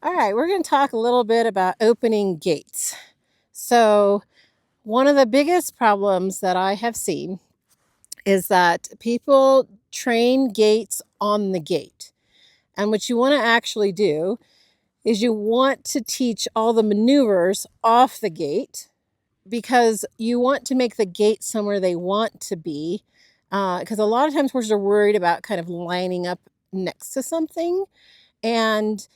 All right, we're going to talk a little bit about opening gates. So, one of the biggest problems that I have seen is that people train gates on the gate. And what you want to actually do is you want to teach all the maneuvers off the gate because you want to make the gate somewhere they want to be. Because a lot of times horses are worried about kind of lining up next to something. And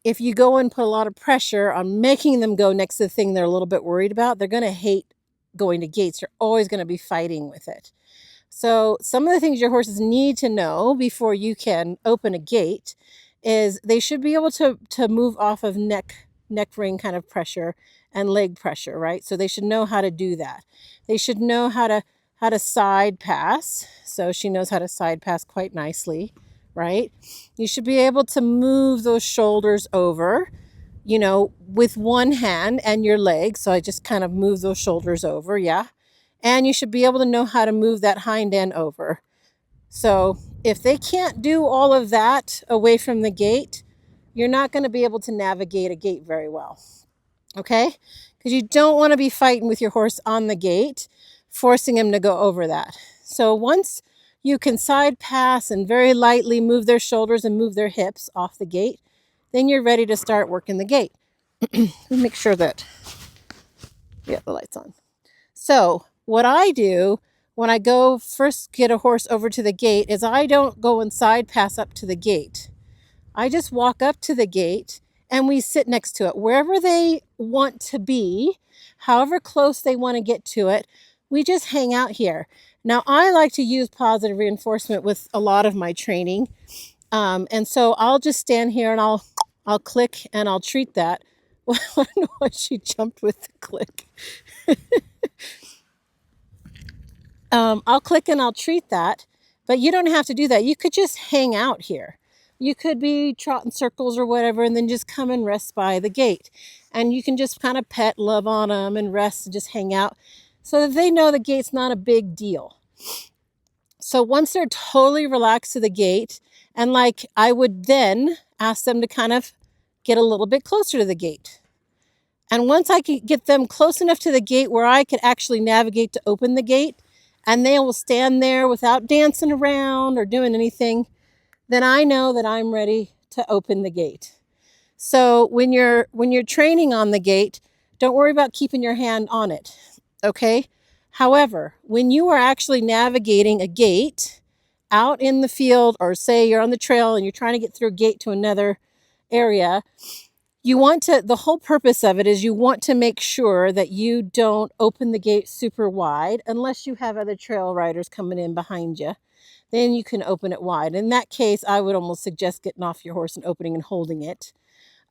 if you go and put a lot of pressure on making them go next to the thing they're a little bit worried about, they're going to hate going to gates. You're always going to be fighting with it. So, some of the things your horses need to know before you can open a gate is they should be able to move off of neck ring kind of pressure and leg pressure, right? So they should know how to do that. They should know how to side pass. So she knows how to side pass quite nicely, right? You should be able to move those shoulders over, with one hand and your leg. So I just kind of move those shoulders over, yeah. And you should be able to know how to move that hind end over. So if they can't do all of that away from the gate, you're not going to be able to navigate a gate very well. Okay? Because you don't want to be fighting with your horse on the gate, forcing him to go over that. So once you can side pass and very lightly move their shoulders and move their hips off the gate, then you're ready to start working the gate. Make sure that we have the lights on. So, what I do when I go first get a horse over to the gate is I don't go and side pass up to the gate. I just walk up to the gate and we sit next to it. Wherever they want to be, however close they want to get to it, we just hang out here. Now, I like to use positive reinforcement with a lot of my training. And so I'll just stand here and I'll click and I'll treat that. I don't know why she jumped with the click. I'll click and I'll treat that, but you don't have to do that. You could just hang out here. You could be trotting circles or whatever, and then just come and rest by the gate. And you can just kind of pet, love on them, and rest and just hang out so that they know the gate's not a big deal. So once they're totally relaxed to the gate, and like I would then ask them to kind of get a little bit closer to the gate. And once I could get them close enough to the gate where I could actually navigate to open the gate, and they will stand there without dancing around or doing anything, then I know that I'm ready to open the gate. So when you're training on the gate, don't worry about keeping your hand on it, okay? However, when you are actually navigating a gate out in the field, or say you're on the trail and you're trying to get through a gate to another area, the whole purpose of it is you want to make sure that you don't open the gate super wide unless you have other trail riders coming in behind you. Then you can open it wide. In that case, I would almost suggest getting off your horse and opening and holding it,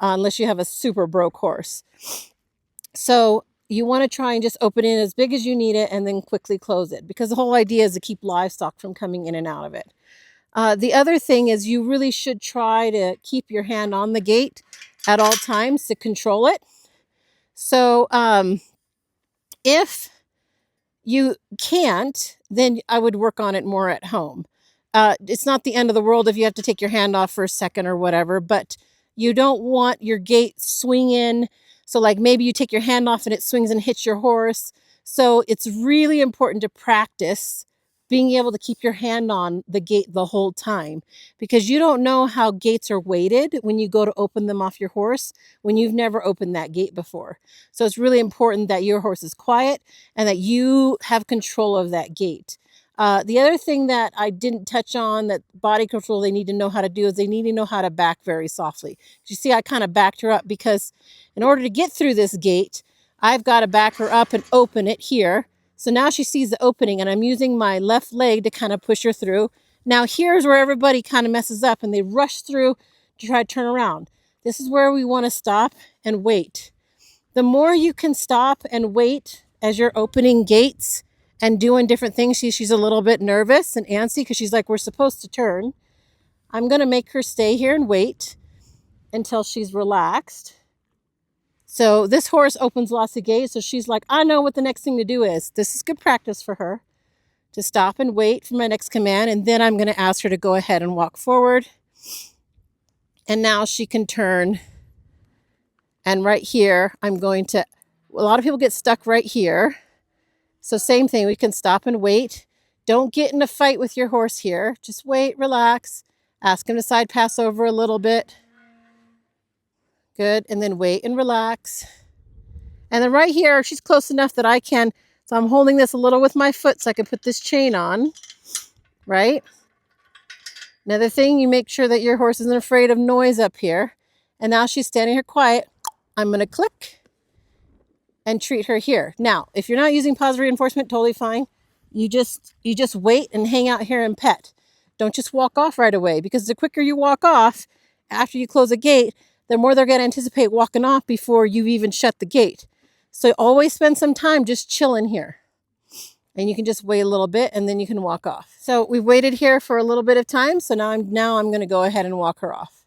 unless you have a super broke horse. So you want to try and just open it as big as you need it and then quickly close it, because the whole idea is to keep livestock from coming in and out of it. The other thing is you really should try to keep your hand on the gate at all times to control it. So if you can't, then I would work on it more at home. It's not the end of the world if you have to take your hand off for a second or whatever, but you don't want your gate swinging. So like maybe you take your hand off and it swings and hits your horse. So it's really important to practice being able to keep your hand on the gate the whole time, because you don't know how gates are weighted when you go to open them off your horse when you've never opened that gate before. So it's really important that your horse is quiet and that you have control of that gate. The other thing that I didn't touch on that body control they need to know how to do is they need to know how to back very softly. You see, I kind of backed her up because in order to get through this gate, I've got to back her up and open it here. So now she sees the opening and I'm using my left leg to kind of push her through. Now here's where everybody kind of messes up and they rush through to try to turn around. This is where we want to stop and wait. The more you can stop and wait as you're opening gates and doing different things, she's a little bit nervous and antsy because she's like, we're supposed to turn. I'm going to make her stay here and wait until she's relaxed. So this horse opens lots of gates. So she's like, I know what the next thing to do is. This is good practice for her to stop and wait for my next command. And then I'm going to ask her to go ahead and walk forward. And now she can turn And right here, a lot of people get stuck right here. So same thing, we can stop and wait. Don't get in a fight with your horse here. Just wait, relax. Ask him to side pass over a little bit. Good, and then wait and relax. And then right here, she's close enough that I can, so I'm holding this a little with my foot so I can put this chain on, right? Another thing, you make sure that your horse isn't afraid of noise up here. And now she's standing here quiet. I'm gonna click and treat her here. Now, if you're not using positive reinforcement, totally fine. You just wait and hang out here and pet. Don't just walk off right away, because the quicker you walk off after you close a gate, the more they're going to anticipate walking off before you even shut the gate. So always spend some time just chilling here. And you can just wait a little bit and then you can walk off. So we waited here for a little bit of time. So now I'm going to go ahead and walk her off.